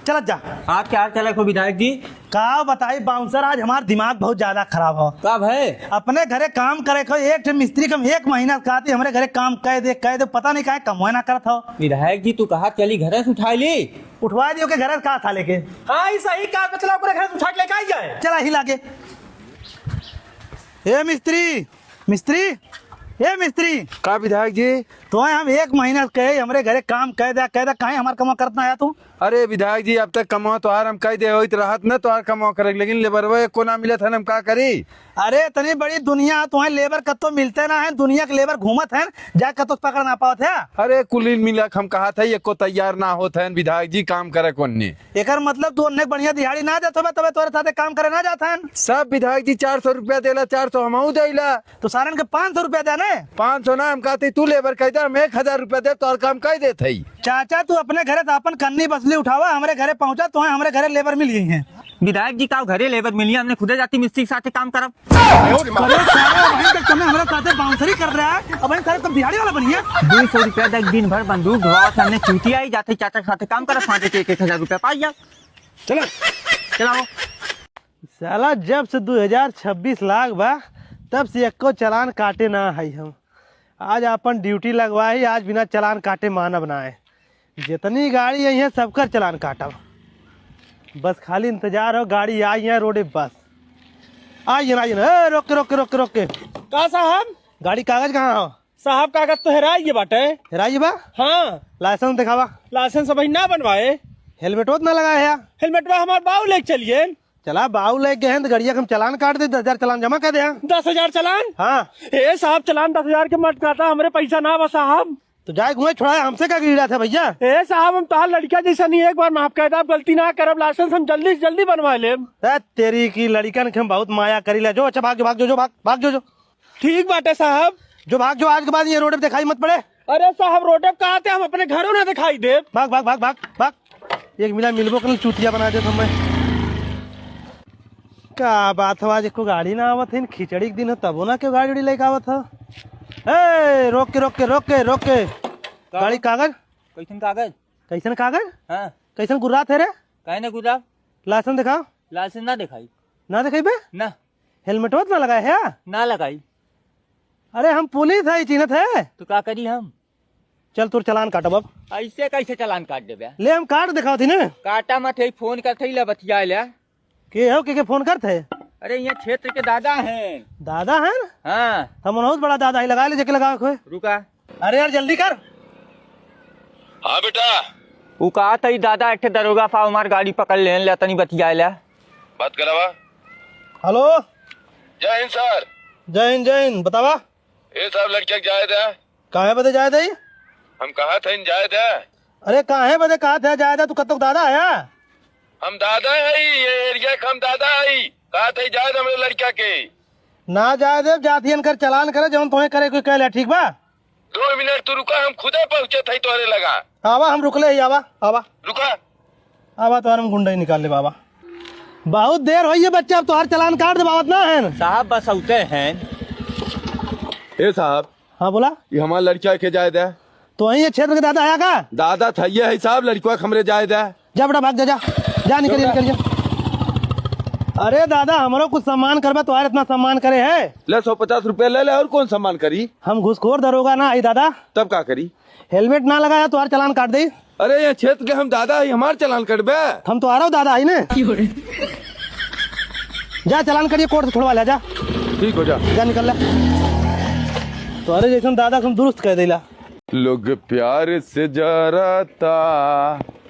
चल जा। आप क्या चले को विधायक जी? का बताई बाउंसर, आज हमारा दिमाग बहुत ज्यादा खराब हो। कब है? अपने घरे काम करे को एक ठे मिस्त्री कम 1 महीना कहती हमारे घरे काम कह दे पता नहीं काहे कम ना करत हो। विधायक जी तू कहा चली घर से उठा ली? उठवा दियो के घर का था लेके। हाँ सही का चला ओकरे घर से उठा के लेके आई जाए। चला ही लागे। ए मिस्त्री मिस्त्री ए मिस्त्री का विधायक जी? तो हम 1 महीना कहे हमरे घरे काम कह दे काहे हमार कमा करतना आया तू? अरे विधायक जी अब तक कमाओ तो हम कह दे होइत रहत न तो कमाओ करे, लेकिन लेबरवा को ना मिलत है, हम का करी? अरे इतनी बड़ी दुनिया तुम्हें लेबर कतो मिलते ना है, दुनिया के लेबर घूमत है जा कतो पकड़ ना पावत है। अरे कुल मिलक हम कहा था एको तैयार ना होत है विधायक जी काम करे कोन्ने। एकर मतलब तू अन्ने बढ़िया दिहाड़ी ना देत होबे तबे तोरे साथे काम करे ना जात है। सब विधायक जी 400 रुपया देला, 400 हमहू देला। तो सारन के 500 रुपया देने। 500 ना हम कहते तू लेबर कह दे, हम 1000 रुपया दे तो काम कह देत है। चाचा तू अपने घरे तो अपन कन्नी बसली उठावा, हमारे घरे पहुंचा तो हमारे घरे लेबर मिल गई है। विधायक जी का घरे लेबर मिली, हमने खुदे जाती मिस्त्री के साथ काम करब। अरे सारा वहीं तक तुमने हमारे साथे बाउंसरी कर रहा है, अब वहीं सारे तुम दिहाड़ी वाला बनिए। 200 रुपया तक दिन भर बंदूक धोआ सामने चूटी आई जाते चाचा के साथ काम करब, 5,000 रुपया पाई जा। चलो चलाओ। साला जब से 2026 लाख बा तब से एको चलान काटे ना है। हम आज अपन ड्यूटी लगवाई, आज बिना चलान काटे मानव ना है। जितनी गाड़ी आई है सबका चलान काटब, बस खाली इंतजार हो गाड़ी आई है रोडे बस आई ना। रोक के रोक के रोक के रोक के का साहब गाड़ी कागज कहाँ हो? साहब कागज तो हेराई बाटे। हेराई बा? हाँ लाइसेंस दिखावा। लाइसेंस अभी ना बनवाए। हेलमेट ना लगाया है? हेलमेट में हमारे बाबू लेके चलिए। चला बाऊ लेके हैं तो गड़िया हम चलान काट दे, 10,000 चलान जमा कर दे। 10,000 चलान? हाँ ए साहब चलान 10,000 के मत काटा, हमारे पैसा ना बा साहब। तो जाए घुमाए छोड़ा, हमसे क्या गिरा था भैया? ए साहब हम तो लड़का जैसा नहीं, एक बार माफ कहता गलती ना करब, लाइसेंस हम जल्दी से जल्दी बनवा ले। तेरी की लड़कन के हम बहुत माया करी ला। जो अच्छा भाग जो भाग जो भाग भाग जो ठीक बाटे साहब, जो भाग जो आज के बाद ये रोड पे दिखाई मत पड़े। अरे साहब रोडे पे कहा थे हम अपने घरों ना दिखाई दे। भाग भाग भाग भाग भाग। एक मिला मिलबो कल चूतिया बना दे तुम्हें। क्या बात हो, आज को गाड़ी ना आवत है, खिचड़ी के दिन हो तबो ना क्यों गाड़ी लेके आवत हो? ए रोक के रोक के रोक के रोक के गाड़ी कागज कैसन कागज? कैसन कागज? हाँ कैसन गुर्रा थे रे? कहे ना गुजराब लाइसेंस दिखाओ। लाइसेंस ना दिखाई। ना दिखाई बे? ना हेलमेट ना लगाए है? ना लगाई। अरे हम पुलिस है, चिन्हत है। तो क्या करी हम? चल तोर चलान काटब अब। ऐसे कैसे चलान काट देबे? ले हम काट दिखाओ थी ना। काटा मत है, फोन करते ही बतिया ले। के हो के फोन करते? अरे यहाँ क्षेत्र के दादा हैं। दादा है? हाँ हम बहुत बड़ा दादा ही लगा ले जके लगा खोए। रुका। अरे यार जल्दी कर। हाँ बेटा वो कहा था दादा एक दरोगा साहब हमार गाड़ी पकड़ ले तनी बतिया ले। बात करावा। हेलो जय हिंद सर। जय हिंद बतावा। ये सब लड़किया जायद है? कहाँ बदे जाए थे? हम कहा था इन जायद है। अरे कहाँ बदे कहा था जाए तू कत दादा आया? हम दादा है, ये एरिया का हम दादा है। कहा था जायद हमारे लड़किया के ना जाए दे, जातियन कर चलान करे जब तुम्हें करे कोई कह ले। ठीक बा 2 मिनट तू रुका, हम खुदे पहुँचे थे तोहरे लगा। आवा हम रुकले ही। आवा आवा रुका। आवा तो हम गुंडा ही निकाल ले बाबा। बहुत देर हुई है बच्चा, अब तो हर चलान काट दे बावत ना है। साहब बस उते हैं। ए साहब। हाँ बोला। ये हमारा लड़किया के जायद है। तो वही क्षेत्र के दादा आया का? दादा था ये है साहब, लड़किया हमरे जायद है। जा बेटा भाग जा जा निकल निकल जा। अरे दादा हमारो कुछ सम्मान करबा, तो इतना सम्मान करे है। ले 150 रुपया ले ले, और कौन सम्मान करी? हम घुसखोर दरोगा ना आई दादा। तब का करी? हेलमेट ना लगाया तो हर चलान काट दे। अरे ये क्षेत्र के हम दादा है, हमार चलान कटबे। हम तो आ रहा हूँ दादा आई ने। जा चलान करिए, कोर्ट से छुड़वा ले जा। ठीक हो जा निकल ले। तो अरे जैसे दादा हम दुरुस्त कर देला। लोग प्यार से जराता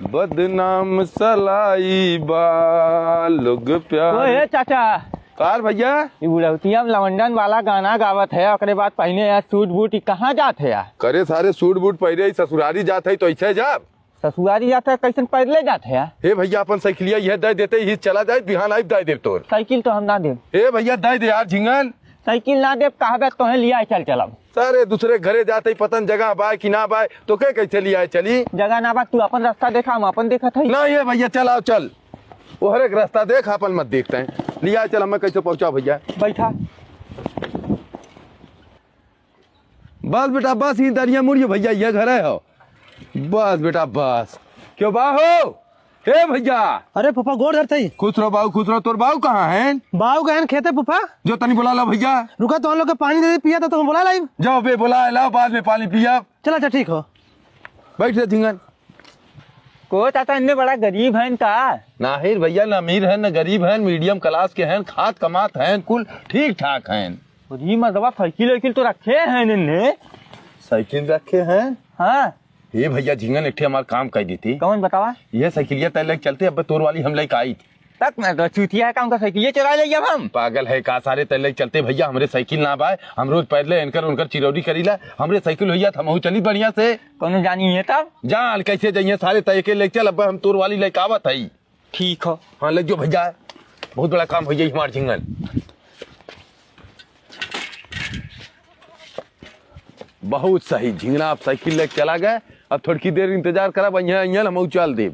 बदनाम सलाई बा, लोग प्यार। ओए चाचा कार भैया ये बुढ़ौतिया लवंडन वाला गाना गावत है, ओकरे बाद पहले यार सूट बूट कहाँ जात है यार? करे सारे सूट बूट पहले ससुरारी जात है तो ऐसे जाब। ससुरारी जाता है कैसे पहले जाते हैं? हे भैया अपन साइकिलिया यह दे देते ही चला जाए, बिहान आई दे दे तोर। साइकिल तो हम ना दे। हे भैया दे दे यार झिंगन। साइकिल ना दे कहा तो लिया चल चलब। सारे दूसरे घरे जाते ही पतन जगह बाय कि ना बाय तो के कैसे लिया चली? जगह ना बा, तू अपन रास्ता देखा हम अपन देखा था ना। ये भैया चल आओ चल, वो हर एक रास्ता देख अपन मत देखते हैं। लिया चल, हमें कैसे पहुंचा भैया? बैठा। बस बेटा बस, ही दरिया मुड़िए भैया, ये घर है हो। बस बेटा बस। क्यों बाहो ए भैया अरे फूफा गोड़ धरते खुश रहो बाबू खुश रहो। तोर बाबू कहाँ है? बाऊ गहन खेते फूफा। जो तनी बुला लो भैया। रुका तो हम लोग के पानी दे पिया था तो हम बुला लाई। जाओ बे बुला लाओ, बाद में पानी पिया। चला अच्छा ठीक हो। बैठ जा झिंगन। को चाचा इतने बड़ा गरीब है का? ना हिर भैया, ना अमीर है ना गरीब है, मीडियम क्लास के हैं, खात कमात हैं, कुल ठीक ठाक हैं। जी मतलब साइकिल वाइकिल तो रखे हैं इन्हें। साइकिल रखे हैं? हाँ ये भैया झिंगन एक हमारा काम कर दी थी। कौन बतावा? ये साइकिलिया तय लेके चलते, अब तोर वाली हम लेके आई। तक मैं तो चूतिया काम का साइकिल चला ले अब हम। पागल है का, सारे तय लेके चलते भैया। हमरे साइकिल ना बाय, हम रोज पैदले इनकर उनकर चिरौरी करीला। हमरे साइकिल भैया हम चली बढ़िया से। कौन जानी है तब? जान कैसे जाइए, सारे तय के लेके चल। अब हम तोर वाली लेके आवत है। ठीक हो। हाँ ले जो भैया, बहुत बड़ा काम हो जाए हमारे झिंगन। बहुत सही झिंगना, आप साइकिल लेके चला गए। अब थोड़ी देर इंतजार करा, यहाँ हम चल दे।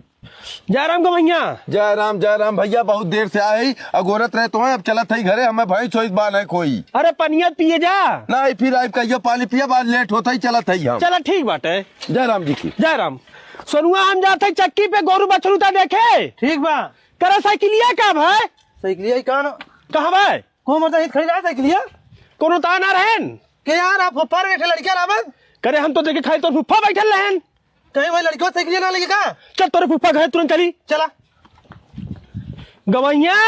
जय राम गवैया। जय राम भैया, बहुत देर से आए अगोरत रहे तो है। अब चलत है घरे, हमें भाई चोइस बान है कोई। अरे पनिया पिए जा। नहीं फिर आइब कहियो पानी पिया, बाद लेट होता ही चलत है हम। चला ठीक बाटे। जय राम जी की जय राम। सोनुआ हम जाते चक्की पे गोरू बछड़ूता देखे। ठीक बा। करा साइकिलिया का भाई? साइकिलिया कहाँ भाई? को मतलब खरीदा साइकिलिया? कोनो ता ना रहन के यार, आप ऊपर बैठे लड़कियां रावत करे। हम तो देखे खाई तो फुफ्फा बैठल रहन। कहीं भाई लड़कियों साइकिलिया ना लेके का? चल तोरे फुफ्फा घर तुरंत चली। चला गवैया,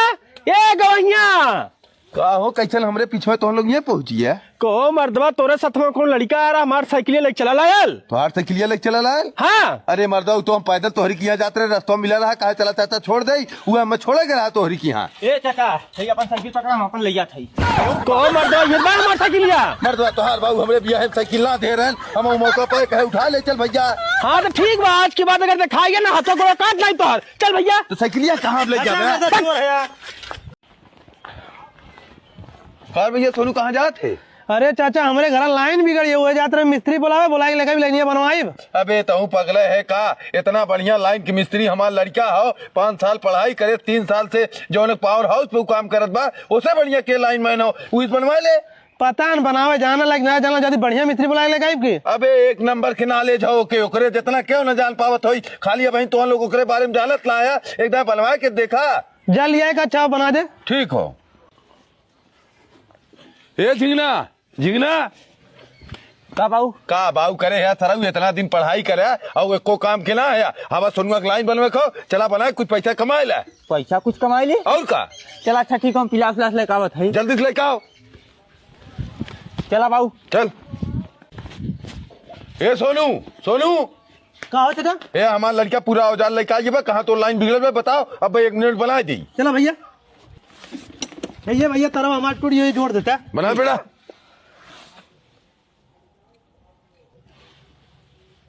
ए गवैया। का हो कैसे हमरे पीछे तो हम लोग ये पहुंची है। को मर्दवा तोरे सतवा कौन लड़का आ रहा हमार साइकिलिया लेके चला लायल। तोहार साइकिलिया लेके चला लायल? हाँ। अरे मर्दा तो हम पैदल तोहरी की यहाँ जाते रहे, रास्ता मिला रहा, कहा चला चाहता छोड़ दे, वो हमें छोड़े गया तोहरी की यहाँ। ए चाचा सही अपन साइकिल पकड़ा, हम अपन ले जा थई। को मर्दवा ये बार हमार साइकिलिया। मर्दा तोहार बाबू हमरे बिया है साइकिल ना दे रहे, हम मौका पे कहे उठा ले चल भैया। हाँ तो ठीक बा, आज की बात अगर दिखाइए ना हाथों को काट लाई तो चल भैया। तो साइकिलिया कहाँ ले जा? कार भैया सोनू कहाँ जाते? अरे चाचा हमारे घर लाइन बिगड़ी हुई है, जाते मिस्त्री बुलावे, बुलाई लेकर लाइनिया बनवाई। अबे तू पगले है का, इतना बढ़िया लाइन की मिस्त्री हमारा लड़का हो, 5 साल पढ़ाई करे, 3 साल से जो पावर हाउस पे काम करत बा, उससे बढ़िया के लाइन मैन हो उस बनवा ले। पता न बनावे जाना लग ना जाना, जल्दी बढ़िया मिस्त्री बुलाए लेगा की। अबे 1 नंबर के नॉलेज हो के ओकरे जितना क्यों न जान पावत होई, खाली अब तो लोग ओकरे बारे में जानत लाया, एकदम बनवा के देखा। जल ये का चाव बना दे। ठीक हो। ए झिंगना का बाऊ करे है सराऊ, इतना दिन पढ़ाई करे और एको काम के ना है। हवा सोनुआ के लाइन बनवे खो, चला बनाए कुछ पैसा कमाए ला। पैसा कुछ कमाई ले और का? चला अच्छा ठीक, हम पिलास पिलास लेके आवत है। जल्दी से लेके आओ। चला बाबू चल। ए सोनू का हो चाचा? ए हमारा लड़का पूरा औजार लेके आइए बा, कहाँ तो लाइन बिगड़ बताओ। अब भाई 1 मिनट बना दी। चला भैया। भैया तरह हमारे टूट ये जोड़ देता है। बना बेटा।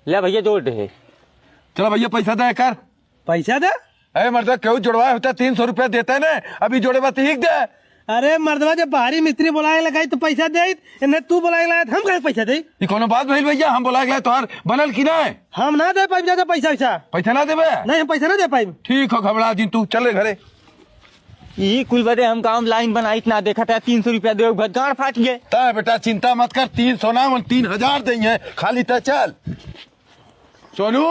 ले भैया जोड़ दे। चलो भैया पैसा दे कर। पैसा दे? अरे मर्दा क्यों जोड़वाया होता, 300 रुपया देता है ना, अभी जोड़े बात ठीक दे। अरे मर्दवा जब बाहरी मिस्त्री बुलाए लगाई तो पैसा दे, इन्हें तू बुलाए लगाया हम कैसे पैसा दे? ये कोनो बात भइल भैया, हम बुलाए गए तोहार बनल की ना? हम ना दे पाई पैसा। पैसा ना देबे? नहीं हम पैसा ना दे पाई। ठीक हो घबरा जी, तू चले घरे। यही कुल बदे हम काम लाइन बनाई इतना देखा था, 300 रुपया दे गाड़ फाट गए। ता बेटा चिंता मत कर, 300 ना 3000 देंगे, खाली ता चल। सोनू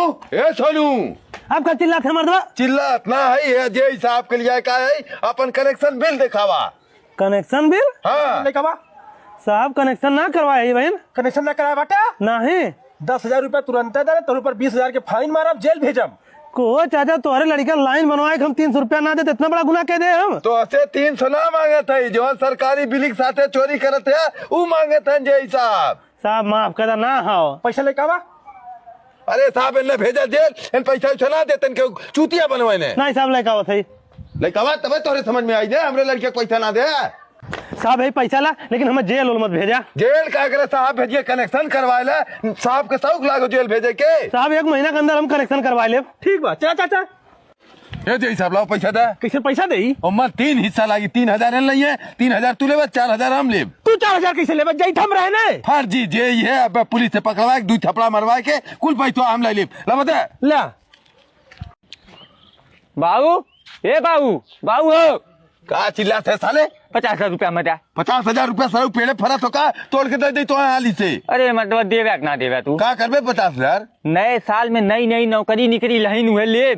आपका चिल्ला थे मर्दवा? चिल्ला इतना है जे हिसाब के लिए का है, अपन कनेक्शन बिल दिखावा। Connection bill? हाँ साहब कनेक्शन ना करवाए बहन। कनेक्शन ना कराया बाटा? नहीं। 10,000 रुपया तुरंत दे, तोर ऊपर 20,000 के फाइन मारब, जेल भेजम। को चाचा तुम्हारे लड़का लाइन बनवाए हम 300 रुपया ना देते, इतना बड़ा गुना कह दे हम? तो ऐसे 300 ना मांगे थे, जो सरकारी बिल के साथ चोरी करते है वो मांगे थे जे हिसाब। साहब माफ कर ना। हाँ पैसा लेके आवा। अरे साहब इन्हें भेजा जेल, इन पैसा उछना देते इनके चूतिया बनवाए ने। नहीं साहब लेका थे लेका तबे तोरे समझ में आई दे, हमरे लड़के को पैसा ना दे। साहब यही पैसा ला, लेकिन हमें जेल मत भेजा। जेल का अगर साहब भेजिए, कनेक्शन करवा ले, साहब के शौक लागो जेल भेजे के। साहब 1 महीना के अंदर हम कनेक्शन करवा ले। ठीक बा चला चाचा। ये जे हिसाब लाओ पैसा दे। कैसे पैसा दे? उम्र 3 हिस्सा लागी, 3000 नहीं है, 3000 तू ले, 4000 हम ले। तू 4000 कैसे ले? जाई थम रहे ने फर्जी जे है, अब पुलिस से पकड़वा के 2 थपड़ा मरवा के कुल पैसा हम ले ले। बता ला बाबू। ए बाबू हो का चिल्लाते है साले? 50,000 रुपया मत। 50,000 रुपया सर पेड़े फरा तो का तोड़ के दे दे तो हाली से। अरे मतलब देवे ना देवे तू का करबे 50,000? नए साल में नई नौकरी निकली लहीन हुए ले।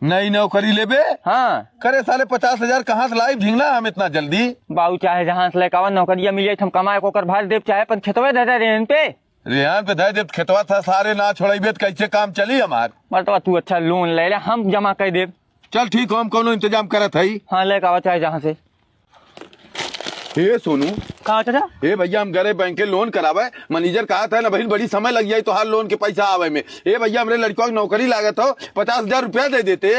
नई नौकरी लेबे? हाँ करे साले 50,000 कहाँ से लाई झिंगना हम इतना जल्दी? बाबू चाहे जहाँ से लेकर नौकरिया मिले हम कमाए कोकर भर देव चाहे पर खेतवे दे रेन पे रेहान पे दे खेतवा था सारे ना छोड़ेबे तो कैसे काम चली हमार? मतलब तू अच्छा लोन ले ले हम जमा कर देव। चल ठीक हो, हम कोनो इंतजाम करत है। हाँ लेकर आवा चाहे जहाँ से। ए सोनू, कहा चाचा? ए भैया हम गए बैंक के लोन करावे, मैनेजर कहा था ना बहन बड़ी समय लग जाये तो हर लोन के पैसा आवे में। ए भैया हमरे लड़कों की नौकरी लागत हो, 50,000 रुपया दे देते।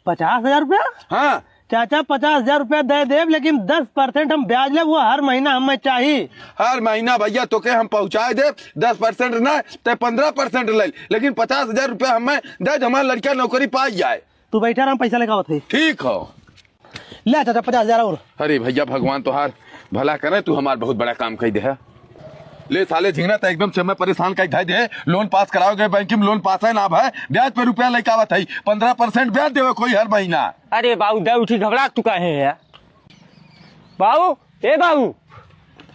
50,000 रुपया? हाँ चाचा 50,000 रुपया दे देव, लेकिन 10% हम ब्याज ले वो हर महीना हमें चाहिए। हर महीना भैया तो के हम पहुँचाए दे, 10% ना तो 15% ले, लेकिन 50,000 रुपया हमें दे हमारे लड़का नौकरी पाई जाए। तू बैठा रहा, हम पैसा लेकर आवत है। ठीक हो। ले चाचा 50,000 और। अरे भैया भगवान तोहार भला करे, तू हमार बहुत बड़ा काम कर दे है। ले साले झिंगना तो एकदम से मैं परेशान कर दे। लोन पास कराओगे बैंक में, लोन पास है ना भाई, ब्याज पे रुपया लेके आवत है, 15% ब्याज देवे कोई हर महीना। अरे बाबू दे उठी घबरा तू कहे है बाबू? ए बाबू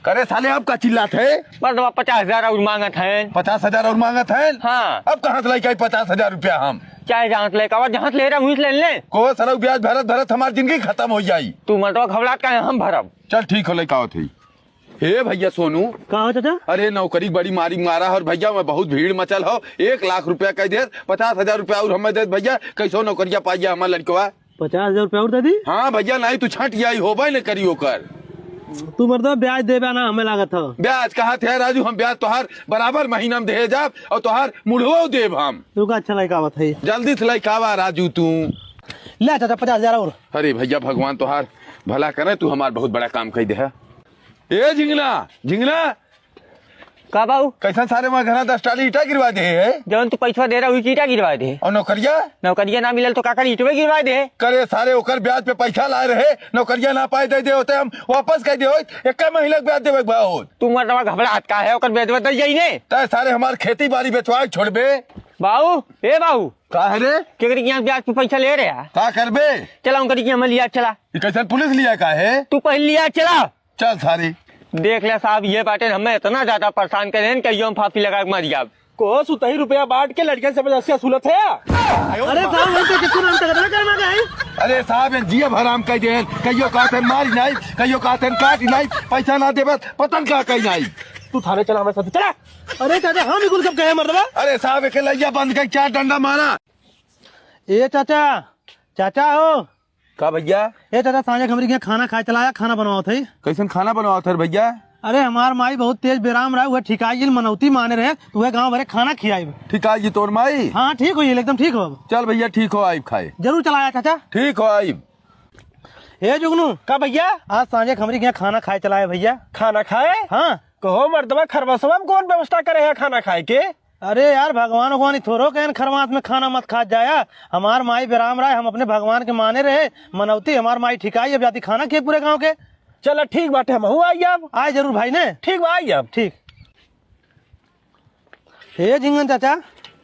करे साले अब का चिल्लात है? मतलब 50,000 और मांगत है। 50,000 और मांगत है? हाँ अब कहाँ से लेके 50,000 रुपया हम? चाहे जहाँ से लेकर जहाँ से ले रहा वहीं से ले ले। को सर ब्याज भरत भरत हमारी जिंदगी खत्म हो जाई। तू मतलब घबरा कहे हम भरब। चल ठीक हो, लेके आवत है। हे भैया सोनू, कहा चाचा? अरे नौकरी बड़ी मारी मारा और भैया मैं बहुत भीड़ मचल हो, 1 लाख रुपया कह दे, 50,000 रुपया और हमें दे भैया, कैसो नौकरिया पाइए हमारे लड़कवा। 50,000 रुपया और दे दी? हाँ भैया, नहीं तू छट जाई होबे न करियो कर। तू मतलब ब्याज देबा ना हमें लागत हो? ब्याज कहाँ थे राजू, हम ब्याज तोहार बराबर महीना में दे जाब और तोहार मुढ़ो देब हम। तू का अच्छा लेकर आवत है। जल्दी से लेके आवा राजू तू। ले चाचा 50,000 और। अरे भैया भगवान तोहार भला करे, तू हमार बहुत बड़ा काम कर दे है। ए झिंगना झिंगना, का बाबू? कैसा सारे वहाँ घर 10 टाली ईटा गिरवा दे है? जवन तू पैसा दे रहा वही ईटा गिरवा दे। और नौकरिया? नौकरिया ना मिलल तो काकर ईटवे गिरवा दे। करे सारे ओकर ब्याज पे पैसा लाए रहे, नौकरिया ना पाए दे होते हम वापस कह दे हो, 1 महीना के ब्याज देवे बहुत। तू मतलब घबराहट का है ओकर बेदवा दे जाई ने तय सारे हमार खेती बाड़ी बेचवा छोड़बे। बाबू ए बाबू का है रे? केकरी यहाँ ब्याज पे पैसा ले रहे हैं? का करबे? चला उनकर यहाँ लिया चला। ये कैसे पुलिस लिया का है? तू पहले लिया चला। चल सारे देख ले साहब, ये बाटे हमें इतना ज्यादा परेशान करे कहियो हम फांसी लगा के मर जाब। को सुतही रुपया बांट के लड़के से जबरदस्ती सूलत है। अरे साहब वही तो किसको नाम तक करना है। अरे साहब जिया भराम कह दे, कहियो कहते मारी नहीं, कहियो कहते काटी नहीं, पैसा ना देबे पतन का कही नहीं। तू थाने चला हमारे साथ चला। अरे चाचा हम बिल्कुल कब कहे मर्दबा। अरे साहब एक लैया बंद कर 4 डंडा मारा। ए चाचा, चाचा हो का भैया? ए चाचा सांझे हमरी के खाना खाए चलाया, खाना बनवाओ थे। कैसन खाना बनाओ थे भैया? अरे हमार माई बहुत तेज बेराम रहा, वह ठिकाई मनौती माने रहे, तो वह गाँव भरे खाना खियाई। ठीक है जी तोर माई? हाँ ठीक हो एकदम ठीक हो। चल भैया ठीक हो, आइब खाए। जरूर चलाया चाचा। ठीक हो आइब। ए जुगनू का भैया? आज सांझे हमरी के खाना खाए चलाए भैया। खाना खाए? हाँ कहो मर्दबा खरबसवा में कौन व्यवस्था करे है खाना खाए के? अरे यार भगवान भगवान थोड़ो कहन खरमास में खाना मत खा जाया। हमार माई बेराम रहा, हम अपने भगवान के माने रहे, मनौती हमार माई ठिकाई, अब जाती खाना किए पूरे गाँव के। चलो ठीक बाटे, हम आई अब। आए जरूर भाई ने। ठीक बा आई अब। ठीक। हे झिंगन चाचा,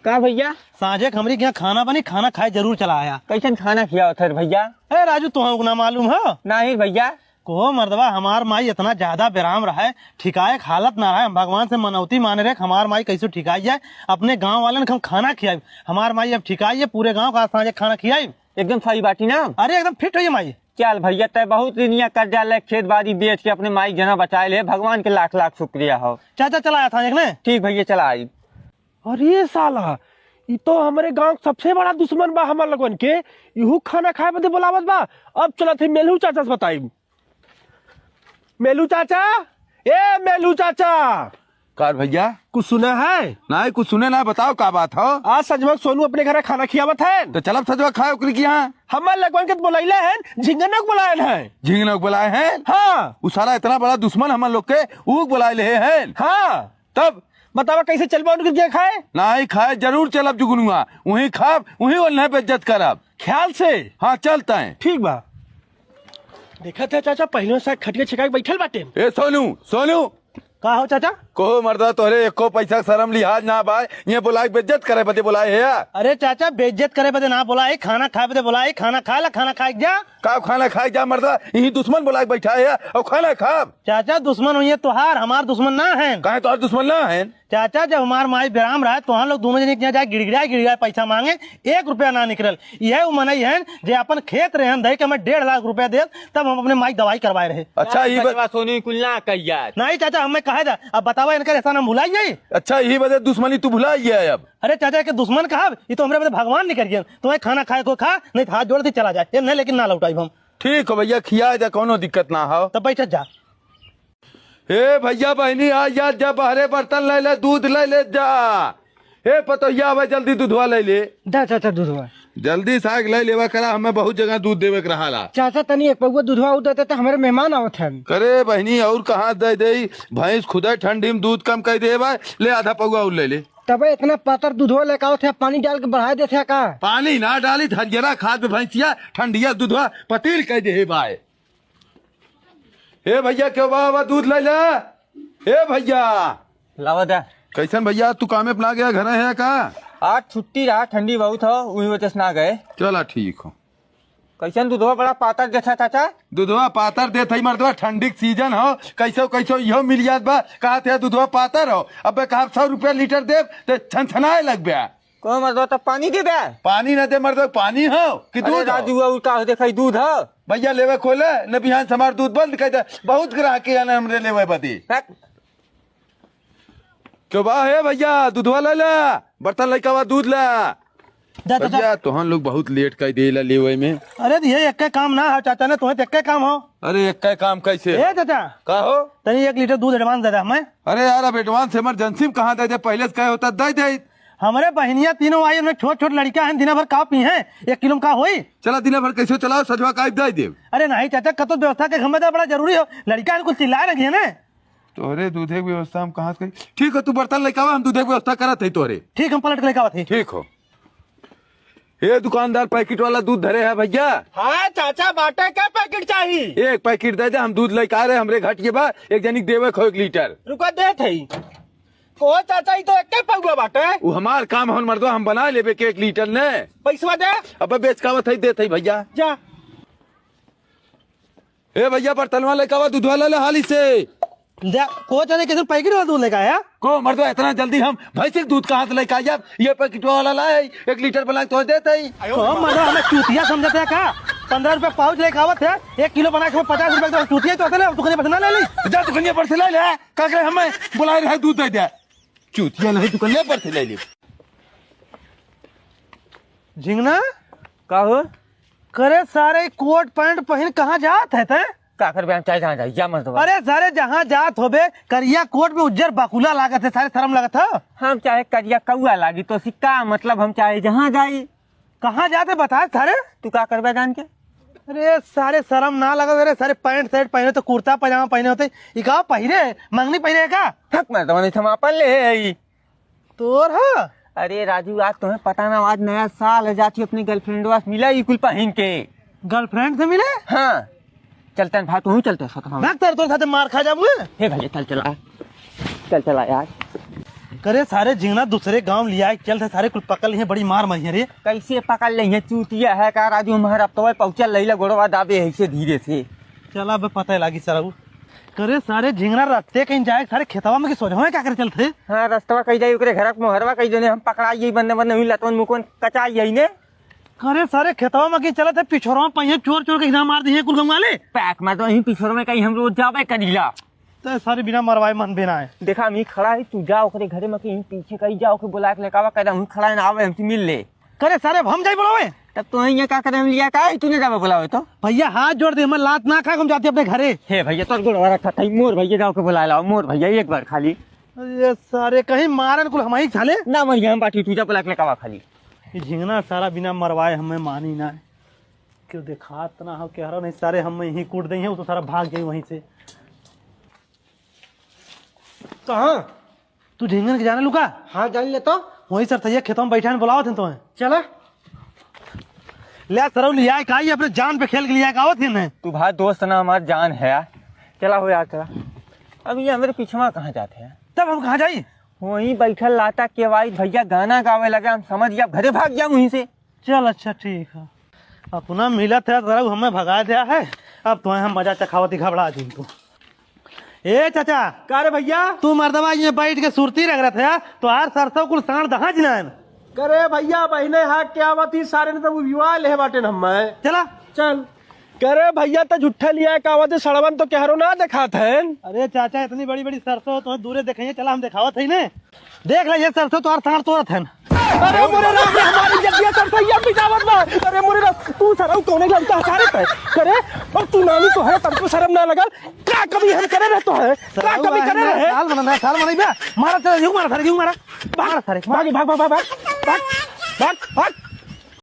का भैया? सांझे हमरी के यहाँ खाना बनी, खाना खाए जरूर चला आया। कैसन खाना खिया थे भैया? ए राजू तुम ना मालूम हो? नहीं भैया। को मर्दबा हमार माई इतना ज्यादा बेराम रहा है, ठिकाए हालत ना रहा, हम भगवान से मनौती माने रहे हमार माई कैसे ठिकाई जाए, अपने गाँव वाले ने हम खाना खियाई। हमार माई अब ठिकाई है, पूरे गाँव का सांझे खाना खियाई। एकदम सही बाटी ना? अरे एकदम फिट हो माई। चल भैया तय बहुत दुनिया कर्जा ले खेत बाड़ी बेच के अपने माई जना बचाए ले, भगवान के लाख लाख शुक्रिया हो। चाचा चलाया था ने। ठीक भैया चला आई। अरे साला ये तो हमारे गांव सबसे बड़ा दुश्मन बा हमार लगन के, इहू खाना खाए बदे बुलावत बा। अब चला थे मेलू चाचा से बताई। मेलू चाचा, ए मेलू चाचा, कार भैया कुछ सुना है? नहीं कुछ सुने ना, बताओ का बात हो? आज सजमक सोनू अपने घर खाना खियावत है, तो चलब सजवा खाए ओकरी की यहाँ। हमारे लगन के बुलाइले हैं, झिंगनक बुलायल है। झिंगनक बुलाए हैं? हाँ। वो सारा इतना बड़ा दुश्मन हमारे लोग के, वो बुलाए ले हैं। हाँ तब बतावा कैसे चलबा उनके खाए? नहीं खाए जरूर चलब जुगनुआ, वहीं खाब वहीं वल्लह पे इज्जत करब। ख्याल से। हाँ चलते हैं। ठीक बा। देखा था चाचा पहले से खटिया छिका के बैठल बाटे। ए सोनू सोनू, का हो चाचा? को मर्दा तोहरे एको पैसा शर्म लिहाज ना बाय ये बुलाए बेइज्जत करे बदे बुलाए है यार। अरे चाचा बेइज्जत करे बदे ना बोला है, खाना खाए बदे बोला है, खाना खा ला, खाना खाए जा। का खाना खाए जा मर्दा, यही दुश्मन बुलाए बैठा है और खाना खा। चाचा दुश्मन हुई है तुहार, हमार दुश्मन ना है। कहे तो दुश्मन ना है। चाचा जब हमार माई बेराम रहा तो हम लोग दोनों जने यहाँ जाए गिड़गिड़ाए पैसा मांगे, 1 रुपया ना निकल। यह वो मनई है जे अपन खेत रहे हम दही के हमें 1.5 लाख रुपया दे, तब हम अपने माई दवाई करवाए रहे। अच्छा यही सोनी कुलना कहिया नहीं चाचा हमें कहे था, अब बतावा इनका ऐसा ना भुलाई जाये। अच्छा यही वजह दुश्मनी तू भुला है अब। अरे चाचा के दुश्मन कहा, ये तो हमारे भगवान नहीं करिए। तुम्हें खाना खाए को खा, नहीं हाथ जोड़ के चला जाए नहीं, लेकिन ना लौटाई हम। ठीक हो भैया, खिया जा, कोनो दिक्कत ना हो। तब बैठ जा। हे भैया बहनी आ जा, जा बहरे बर्तन ले ले, दूध ले ले जा। हे पतोहिया आवे जल्दी दूधवा ले ले। दा चाचा दूधवा जल्दी साग ले लेवा करा, हमें बहुत जगह दूध देवे के रहा। चाचा तनी एक पौवा दूधवा उदते तो हमारे मेहमान आवत हैं। करे बहनी और कहाँ दे दे, भैंस खुदा ठंडी में दूध कम कर दे भाई, ले आधा पौवा और ले ले। तब इतना पातर दूधवा लेके आवत है, पानी डाल के बढ़ा देते हैं का? पानी ना डाली, हरियरा खाद में भैंसिया ठंडिया दूधवा पतील कह दे भाई। हे भैया क्यों बाबा दूध ले ले। हे भैया लावा दे। कैसन भैया तू कामे अपना गया घर है का? आज छुट्टी रहा, ठंडी बहुत हो, वही वजह से ना गए। चला ठीक हो। कैसन दूधवा बड़ा पातर देखा चाचा? दूधवा पातर दे थई मर्दवा, ठंडी के सीजन हो, कैसो कैसो इहो मिल जात बा। कहा थे दूधवा पातर हो, अब कहा 100 रुपया लीटर दे तो छनछनाए लग गया। को मर्दवा तब पानी दे दे। पानी न दे मर्दवा, पानी हो कि अरे दूध हो? राजू और का देखा दूध हो। भैया लेवे खोले न बिहान से हमार दूध बंद कर दे, बहुत ग्राहक के आने हमरे लेवे बदी। क्यों बा है भैया दूधवा ले ले, बर्तन लेके आवा दूध ला। भैया तोहन लोग बहुत लेट कर देला लेवे में। अरे ये एक काम ना हो चाचा ने, तुम्हें एक काम हो। अरे एक का काम कैसे ए चाचा का हो? तनी 1 लीटर दूध एडवांस दे दे हमें। अरे यार अब एडवांस इमरजेंसी में कहाँ दे दे, पहले से कहे होता दे दे। हमारे बहनिया तीनों आई, हमने छोट छोट लड़का है, दिन भर का पी है, 1 किलो में का होई। चला दिन भर कैसे चलाओ, सजवा का दे दे। अरे नहीं चाचा कतो व्यवस्था के हमें तो बड़ा जरूरी हो, लड़का है कुछ चिल्लाए लगे है ना। तोहरे दूधे की व्यवस्था हम कहाँ से करी? ठीक है तू बर्तन लेके आवा, हम दूधे की व्यवस्था करत है तोहरे। ठीक हम पलट के लेके आते। ठीक हो। ये दुकानदार पैकेट वाला दूध धरे है भैया। हाँ चाचा बाटे क्या पैकेट चाहिए? 1 पैकेट दे दे, हम दूध लेके आ रहे हमरे घट के बाद, एक जनी देवे खो 1 लीटर। रुका दे थई ओ चाचा ई तो एक पौवा बाटे। वो हमार काम है मर्दो, हम बना लेबे के 1 लीटर ने। पैसा दे। अब बेचकावत है देते ही भैया। जा ए भैया बर्तनवा लेके आवा, दूधवा ले ले हाली से। जा को चाचा किधर पैकेट वाला दूध लेके आया? को मर्दो इतना जल्दी हम भैंस के दूध कहाँ से लेके आया? ये पैकेट वाला लाए 1 लीटर बना के तो देते ही। मतलब हमें चूतिया समझते है का? 15 रुपए पाउच लेके आवत है, 1 किलो बना के 50 रुपए तो चूतिया तो होते ना, दुकान पर ना ले ली। जा दुकानिया पर से ले ले, का करे हमें बुलाए रहे दूध दे दे। चूतिया नहीं दुकानिया पर से ले ले। झिंगना का हो? करे सारे कोट पैंट पहन कहाँ जात है ते? का कर बयान चाहे जहाँ जाए जा मर्दवा। अरे सारे जहाँ जात होबे, करिया कोट में उज्जर बाकुला लागत है, सारे शर्म लगत है। हम चाहे करिया कौआ लागी तो सिक्का, मतलब हम चाहे जहाँ जाई। कहाँ जाते बता सारे? तू का करबे जान के? अरे सारे शर्म ना लगा, अरे सारे पैंट शर्ट पहने तो कुर्ता पजामा पहने होते, ये का पहिरे मंगनी पहिरे का? हक मर्दवा नहीं हम अपन ले आई। तोर हाँ? अरे राजू आज तुम्हें पता ना, आज नया साल है, जाती अपनी गर्लफ्रेंड से मिला कुल पहन के। गर्लफ्रेंड से मिले? हाँ चलते भाई, तू चलते भाग तो साथे मार खा जाऊंगे। हे भैया चल चला, चल चला यार। करे सारे झिंगना दूसरे गांव लिया चल थे, सारे कुल पकड़ लिए, बड़ी मार मही रे। कैसे पकड़ ले? चूतिया है का राजू, हमारा तो पहुंचा लैला गोड़वा दाबे ऐसे धीरे से। चला अब पता है लागी सर। करे सारे झिंगना रास्ते कहीं जाए, सारे खेतवा में सोच क्या करे चलते? हाँ रास्ता कही जाये, घर मोहरवा कही जाने, हम पकड़ाइए बंदे बंदे हुई लतवन मुकवन कचाई ने। करे सारे खेतवा में कहीं चलते, पिछोरा में पहिए चोर चोर के मार दिए कुल गंगा ले। पैक में तो यही पिछोर में कहीं हम रोज जावे करीला, तो सारे बिना मरवाए मन बिना है। देखा हम खड़ा है, तू जा ओकरे घरे में कहीं पीछे कहीं जाओ के बुला के लेकावा, कह हम खड़ा है ना आवे हमसे मिल ले। करे सारे हम जाए बोलावे, तब तो ये क्या करे, हम लिया का तूने जावे बुलावे तो? भैया हाथ जोड़ दे, मैं लात ना खा, हम जाते अपने घरे। हे भैया तो गोड़वा रखा था, मोर भैया जाओ के बुला लाओ, मोर भैया एक बार खाली। ये सारे कहीं मारन कुल हमारी खाले ना मर हम बाटी, तू जा बुला के लेकावा खाली। झिंगना सारा बिना मरवाए हमें मानी ना है, क्यों दिखात ना हो कह रहा नहीं, सारे हम यहीं कूट दें, वो तो सारा भाग जाए वहीं से। कहाँ? तू झिंगन के जाने लुका? हाँ जान ले तो। वही सर तैया खेतों में बैठा बुलावत हैं तो चला ले सरव लिया का, अपने जान पे खेल के लिया आवत है। तू भाई दोस्त ना हमारा जान है, चला हो यार चला। अब ये हमारे पीछवा कहाँ जाते हैं? तब हम कहाँ जाई? वहीं बैठल लाता केवाई भैया गाना गावे लगे, हम समझ गया घरे भाग गया वहीं से। चल अच्छा ठीक है, अपना मिला था जरा हमें भगा दिया है, अब तुम्हें हम मजा चखावती घबरा दी तू। ए चाचा, का रे भैया? तू मर्दबा ये बैठ के सुरती रख रहा था तो यार सरसों कुल साढ़ दहा जिनान। करे भैया बहने हाक क्या बाती सारे ने तो विवाह ले बाटे हम मैं। चला चल करे भैया तो झूठा लिया है कावत सड़वन तो कहरो ना दिखात है। अरे चाचा इतनी बड़ी बड़ी सरसों तुम्हें दूरे देखेंगे, चला हम दिखावत है ने। देख रहा ये सरसों तो साढ़ तोड़त है। अरे मोरे राम रे हमारी जग्गिया सरसैया पिटावत बा। अरे मोरे राम तू सरौ कोने लगता हसारे पे करे और तू नानी तो है तुमको शर्म ना लगल? क्या कभी हम करे रहे तो है क्या कभी करे रहे? साल मना बे मारा, चला यूं मारा सारे, यूं मारा, मारा सारे, भाग भाग भाग भाग भाग भाग भाग